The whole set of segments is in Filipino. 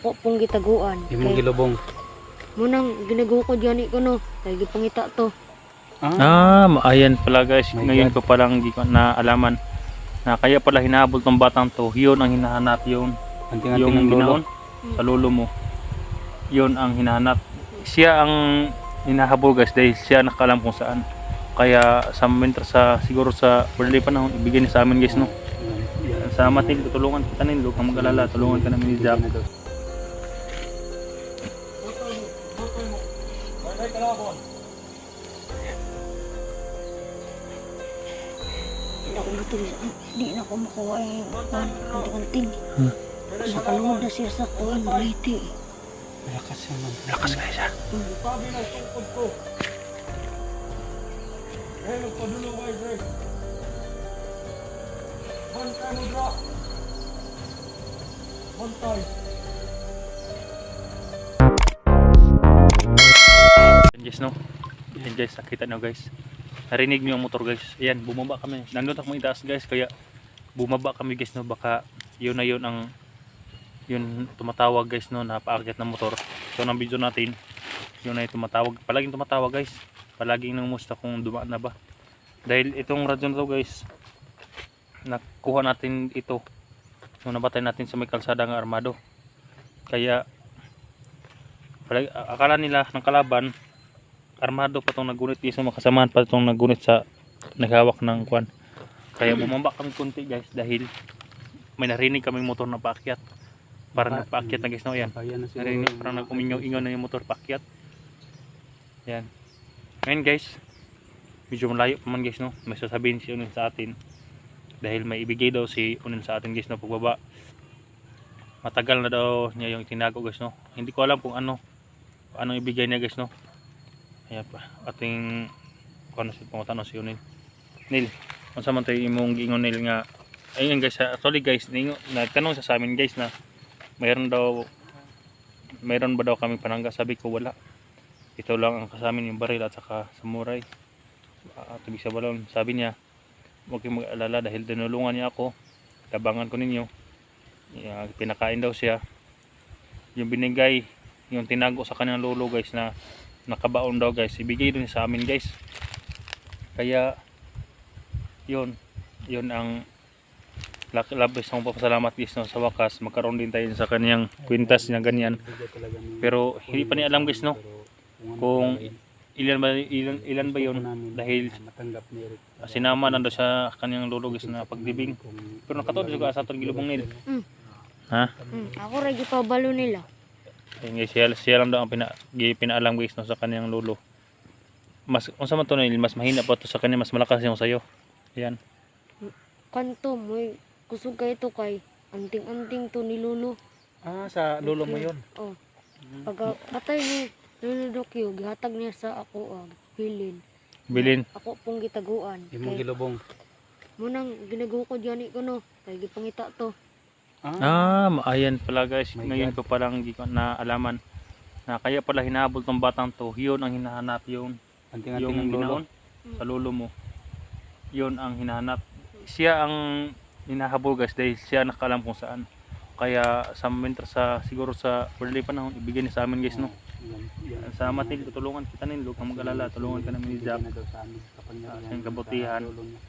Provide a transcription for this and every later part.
Ako pong gitaguan. Imong gilubong. Munang ginaguko dyan ko no. Kaya gipangita to. Ayan pala guys, My ngayon God. ko palang di ko na alaman na kaya pala hinahabol tong batang to. Yun ang hinahanap, yung Anting-anting ng lolo. ginaon sa lolo mo. Yun ang hinahanap. Siya ang hinahabol guys dahil siya nakalam kung saan. Kaya sa moment siguro sa early panahon ibigay niya sa amin guys no. Yan. Sa matil tutulungan kita nilo, kung mag-alala, tulungan ka namin ni Jack. Hindi ako matul. Hindi na ako makuha yung kanting-kanting. Nakaluhod na siya sa kuwan. Baliti. Malakas yan man. Lakas guys ha. Yan guys no. Yan guys, nakita nyo guys. Narinig nyo yung motor guys. Ayan, bumaba kami. Nandun ako itaas guys, kaya bumaba kami guys no. Baka yun na yun ang yun tumatawag guys no, na paakyat ng motor. So ng video natin, yun na yung tumatawag. Palaging tumatawag guys. Palaging nangumusta kung dumaan na ba. Dahil itong radyo na to guys, nakuha natin ito nung nabatay natin sa may kalsada ng armado. Kaya akala nila ng kalaban armado pa itong nagunit, isang makasamahan pa itong nagunit sa naghawak ng kwan. Kaya bumaba kami kunti guys dahil may narinig kaming motor na paakyat. Parang nagpaakyat na guys no, yan. Ayan na siguro. Narinig, parang nag-umingaw-ingaw na yung motor paakyat. Yan. Ngayon guys, medyo malayo pa man guys no, may sasabihin si Unil sa atin. Dahil may ibigay daw si Unil sa atin guys no, pagbaba. Matagal na daw niya yung tinago guys no. Hindi ko alam kung anong ibigay niya guys no. Ayan pa, ating kung ano siya pumunta si Unil. Nil, kung saan man tayo imong giingon Nil nga, ayun guys, actually guys, nagtanong sa amin guys na mayroon ba daw kami panangga. Sabi ko wala, ito lang ang kasamin yung baril at saka samurai at tubig sa balon. Sabi niya huwag kayong mag-alala dahil dinulungan niya ako, tabangan ko ninyo. Pinakain daw siya, yung binigay, yung tinago sa kanyang lolo guys na nakabaon daw guys, ibigay din sa amin guys. Kaya yun ang labis ng papasalamat guys no, sa wakas magkaroon din tayo sa kanyang kwintas niya ganyan. Pero hindi pa niya alam guys no kung ilan ba yun dahil sinama na daw sa kanyang lolo guys na pagdibing. Pero nakataon juga sa atong gilubong nila. Ha? Ako rin ipabalo nila. Ayun guys, siya lang daw ang pinaalam guys no, sa kanyang lolo. Mas unsa man to Nil, mas mahina pa to sa kanya, mas malakas yung sayo. Ayan. Kanto mo. Kusog kayo to kay anting-anting to ni Lolo. Sa lolo mo yun. Oh. Pag patay ni Lolo Dokyo, gihatag niya sa ako bilin. Ako pong gitaguan. Imong gilubong. Munang ginaguko dyan ko no. Kaya gipangita to. Ayan pala guys, My ngayon God. ko palang di ko na alaman na kaya pala hinahabol tong batang to. Yun ang hinahanap, yung Anting-anting ng lolo. ginaon sa lolo mo. Yun ang hinahanap. Siya ang hinahabol guys dahil siya nakalam kung saan. Kaya sa moment siguro sa early panahon ibigay niya sa amin guys no. Yan. Sa matil tutulungan kita nilo, kung mag-alala, tulungan ka namin ni Jack. Sa amin, sa kanya, Sa yan, kabutihan. sa lolo niya.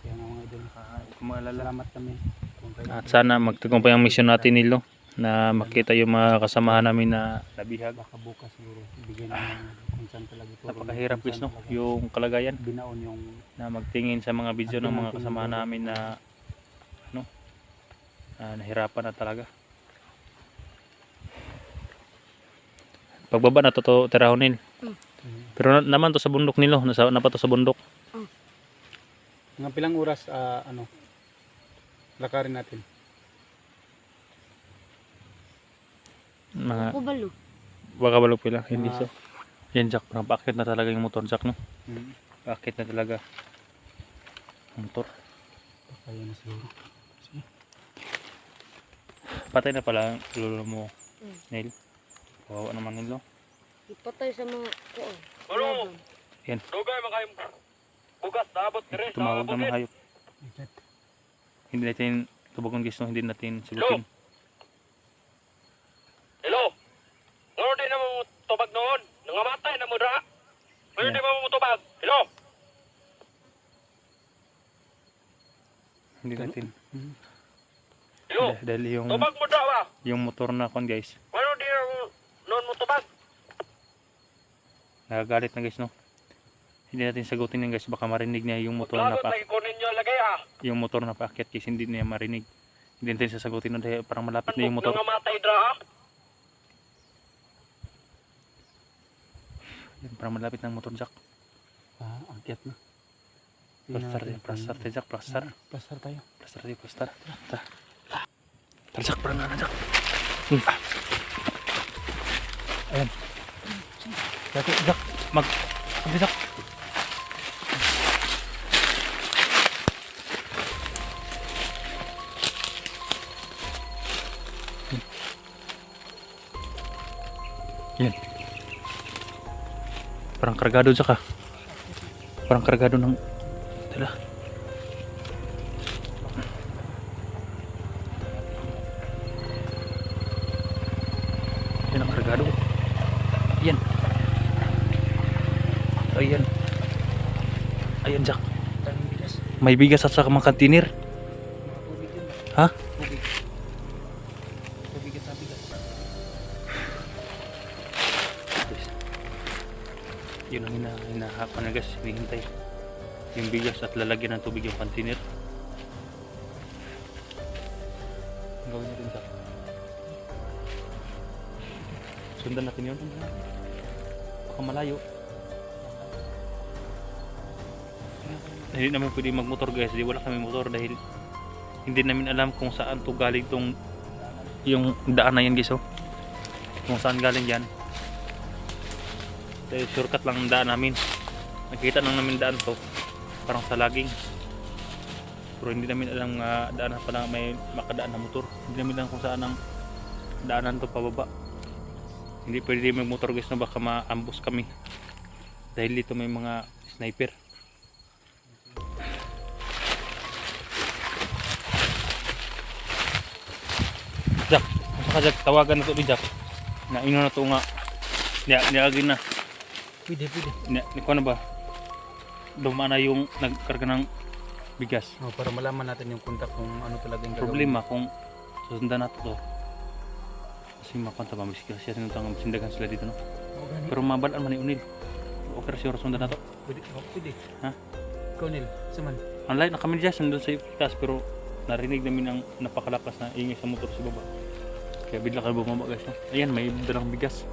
Kaya nga mga idol, Kung mag-alala. salamat kami. Kung kayo- At sana magtagumpay ang mission natin nilo na makita yung mga kasamahan namin na nabihag. Baka bukas siguro, ibigay namin kung saan talaga ito. Napakahirap Kung guys saan no, talaga yung kalagayan binaon yung na magtingin sa mga video ng mga kasamahan namin na nahirapan na talaga. Pagbaba na to Tirahonin. Pero naman to sa bundok nilo, napa to sa bundok. mga pilang oras lakarin natin. Mga Ako balo. baka balok pila, hindi so. Yan Jack, parang paakit na talaga yung motor Jack no. Hmm. Paakit na talaga ang motor. Kaya na siguro. Patay na pala ang lolo mo, Neil. Kawawa naman nilo. Ipatay sa mga kuan. Ano? Yan, Dugay makay bugas dapat dire sa tumawag na bukid. mga hayop. Hindi natin tubagon guys no, hindi natin sigutin. Dahil Tubag mo daw ah. yung motor na kon guys, Ano di ang noon mo tubag? nagagalit na guys no. Hindi natin sagutin yan guys, baka marinig niya yung motor na Lagot na ikunin nyo lagay ah. yung motor na paakyat guys, hindi niya marinig. Hindi natin sasagutin no, dahil parang malapit na yung motor. Nga matay dra ah. Yan, parang malapit ng motor Jack. Akyat na. Plastar tayo Jack, plastar. Plastar tayo. Plastar tayo, plastar. Tara Jack, parang na Jack. Ayan. Jack, Sabi Jack. Yan. Parang kargado Jack ah. Parang kargado ng dala. Yan ang kargado. Yan. Ayan. Ayan Jack. May bigas at saka mga kantinir. Ha? Yun ang hinahapan na guys, hinihintay yung bigas at lalagyan ng tubig yung container. Ang gawin natin Jack, sundan natin yun, baka malayo. Hindi namin pwede magmotor guys, di wala kami motor dahil hindi namin alam kung saan to galing tong yung daan na yan guys oh. Kung saan galing yan. Dahil shortcut lang ang daan namin. Nakita lang namin daan to, parang sa laging. Pero hindi namin alam daan pala may makadaan na motor. Hindi namin alam kung saan ang daanan to pababa. Hindi pwede magmotor guys na baka ma-ambush kami. Dahil dito may mga sniper. Jack, masa ka Jack, tawagan na to ni Jack. Naino na to nga. Niagin na. Pwede. Ikaw na ba? Dumaan na yung nagkarga ng bigas. Para malaman natin yung kontak kung ano talaga yung Problema kung susundan natin to. Kasi makanta ba, miski kasi natin ang sindagan sila dito no. Pero mabalaan man ni Unil. Okay siya sundan na to. Pwede. Ha? Ikaw Nil, saman. Online na kami dyan, sundon sa itas pero narinig namin ang napakalakas na ingay sa motor sa baba. Kaya bigla ka bumaba guys no. Ayan, may dalang bigas.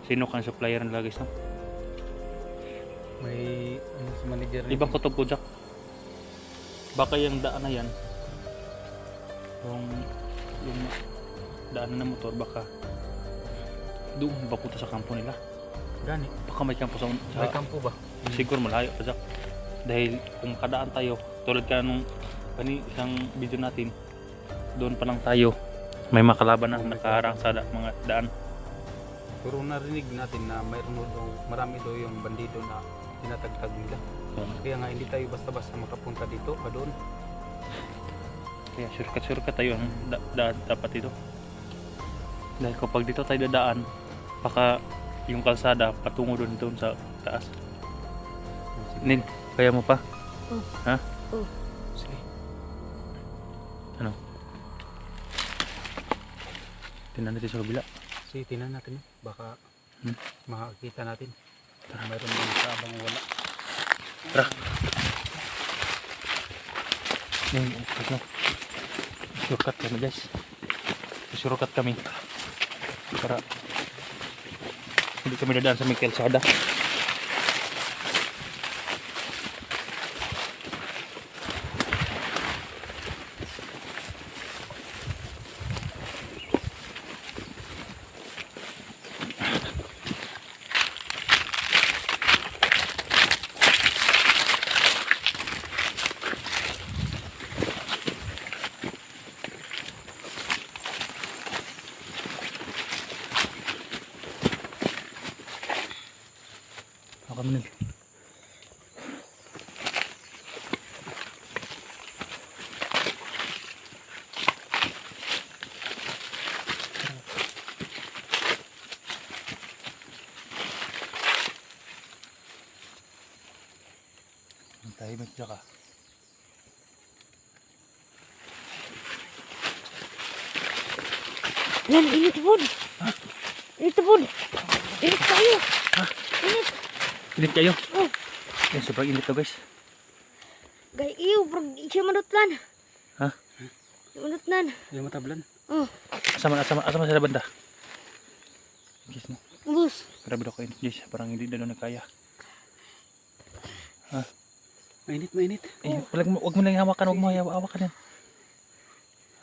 Sino kan supplier nila guys no? May ano si manager na Ibang kutob po Jack. Baka yung daan na yan, yung daan na motor, baka doon papunta sa kampo nila. Gani. Baka may kampo sa May kampo ba? siguro malayo pa Jack. Dahil kung makadaan tayo, tulad ka nung isang video natin, doon pa lang tayo, may makalaban na nakaharang sa mga daan. Pero narinig natin na marami daw yung bandido na tinatagtag nila. Kaya nga hindi tayo basta-basta makapunta dito pa doon. Kaya shortcut tayo ang dapat dito. Dahil kapag dito tayo dadaan, baka yung kalsada patungo doon sa taas. Nin, kaya mo pa? Oh. Ha? Oh. Sige. Ano? Tingnan natin sa kabila. Sige, tingnan natin. Baka makakita natin. Tara. Mayroon din sa abang wala. Tara. Yan, no. Shortcut kami guys. Shortcut kami. Para hindi kami dadaan sa may kalsada. Kami nag tahimik siya ka. Lan, init pod. Init pod. Init tayo. Init. Init kayo. Oh, Yan, sobrang init to guys. gay iyo, bro. Siya manutlan. Ha? Manutlan. Yung matablan. Oh, Asama sa banda. Guys, no? bus. Grabe daw ko init guys. Parang hindi na kaya. Mainit. Eh, wag mo lang hawakan. Wag mo hawakan yan.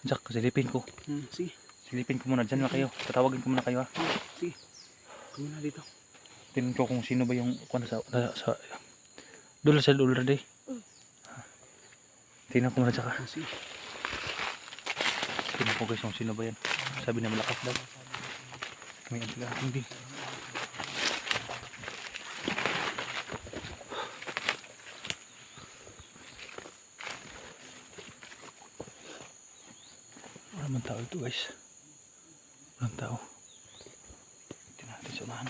Jack, silipin ko. Sige. Silipin ko muna. Diyan na kayo. Tatawagin ko muna kayo ha. Sige. Kumuna dito. Tingnan ko kung sino ba yung doon sa ulo day. Tingnan ko muna tsaka. Sige. Tingnan ko guys kung sino ba yan. Sabi na malakas daw. May antila. Hindi. Wala man tao ito guys. Walang tao. Tingnan natin sa unahan.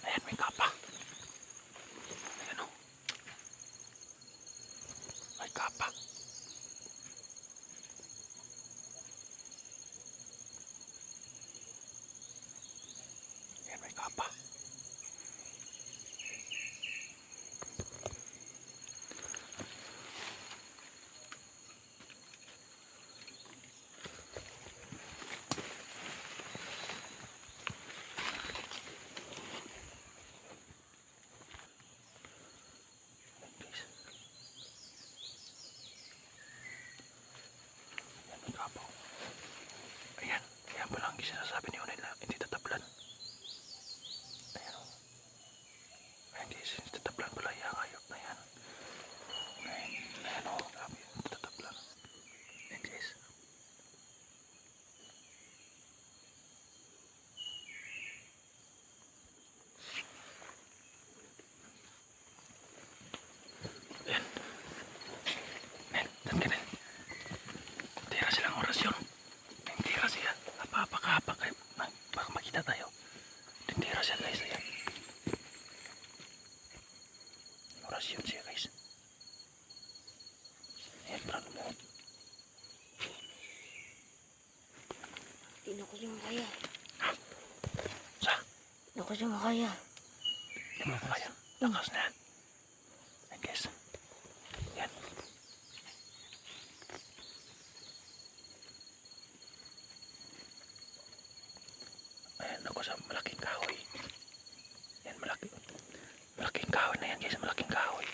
Ayan, may kapa. Ayan o. May kapa. Ayan, may kapa. May kapa. Ayan, ayan pala ang sinasabi ni Unay na hindi tatablan. Ayan o. Ayan guys, hindi tatablan pala yung hayop na yan. Ayan o, grabe hindi tatablan. Ayan guys. Ayan. Ayan, dyan ka na. Tira silang orasyon. Tira siya. Napapakahapa kayo. Baka makita tayo. Tira siya guys. Ayan. Orasyon siya guys. Ayan, parang mo. Hindi na ko siya makaya. Sa? Hindi na ko siya makaya. Hindi mo kaya. Lakas na yan. Ayan guys. Ayan. Ayan ako sa malaking kahoy. Ayan, malaking kahoy na yan guys. Malaking kahoy.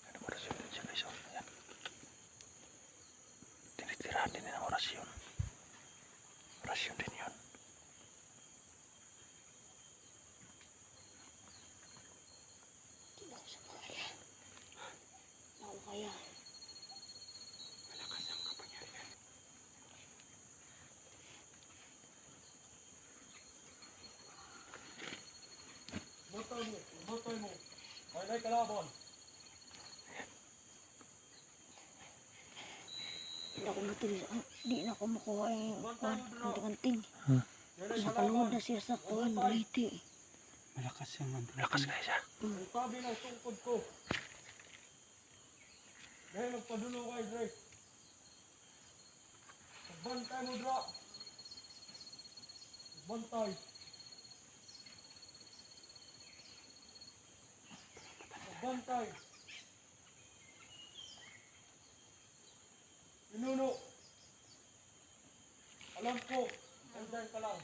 Ano orasyon din siya guys. Oh. Ayan. Tinitirahan din ng orasyon. Orasyon din yun. Hindi na ko siya makaya. Hindi na ko kaya. Malakas ang kapangyarihan. Butoy mo. May kalabon. Hindi ako matuloy. Hindi na ako makuha yung kanting. Nakaluhod na siya sa kuwan, buliti. Malakas yung Malakas guys ha. Sabi ng tungkod ko. Dahil magpadulo kay Dre. Magbantay mo, Dra. Magbantay. Magbantay. Pinuno. Alam ko, nandiyan ka lang.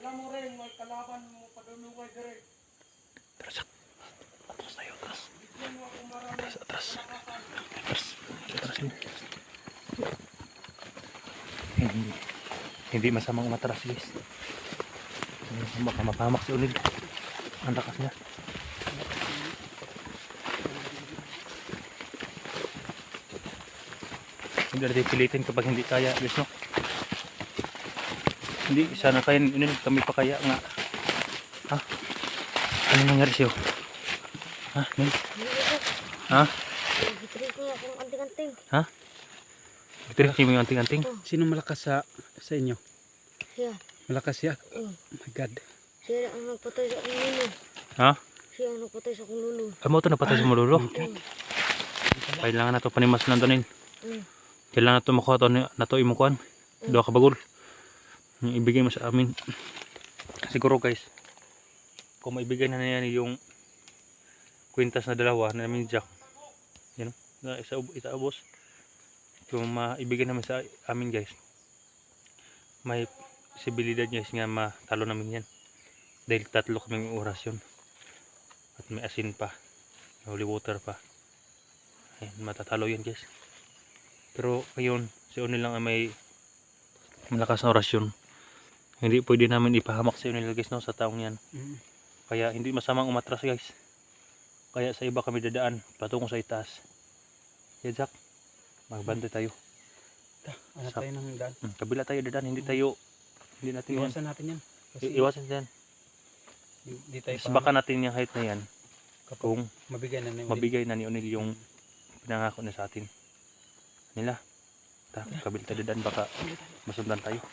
Alam mo rin, may kalaban mo padulo kay Dre. Atras tayo, atras. Bigyan mo ako marami. Atras. Atras din. Hindi masamang matras guys. Baka mapahamak si Unil. Ang lakas niya. Hindi natin pilitin kapag hindi kaya guys no. Hindi sana kaya yun, kami pa kaya nga. Ha? Ano nangyari sa'yo? Ha? Nil? Ha? Gitrin ko akong anting-anting. Ha? Bitira kayo yung anting-anting? Sino malakas sa inyo? Siya. Malakas siya? Oh. Oh my God. Siya ang nagpatay sa akong lulo. Ha? Siya ang nagpatay sa akong lulo. Ay mo ito napatay sa mulolo. Kailangan na ito panimas lang ito nil. Kailangan na ito makuha ito na ito imukuhan. Doa ka bagol. Yung ibigay mo sa amin. Siguro guys, kung maibigay na yan yung kwintas na dalawa na namin Jack, yun, na itaabos, kung maibigay namin sa amin guys, may posibilidad guys nga matalo namin yan. Dahil 3 kaming orasyon. At may asin pa. Holy water pa. Ayan, matatalo yan guys. Pero ngayon, si Unil lang ay may malakas na orasyon. Hindi pwede namin ipahamak sa Unil guys no, sa taong yan. Kaya hindi masamang umatras guys. Kaya sa iba kami dadaan patungo sa itaas. Kaya Jack, magbantay tayo. Ano tayo ng daan? Kabila tayo dadaan, hindi natin yan. Iwasan natin yan. Kasi Iwasan yan. di tayo Baka natin yung height na yan kung mabigay na ni mabigay na ni Unil yung pinangako na sa atin. Nila. Kabila tayo dadaan, baka masundan tayo.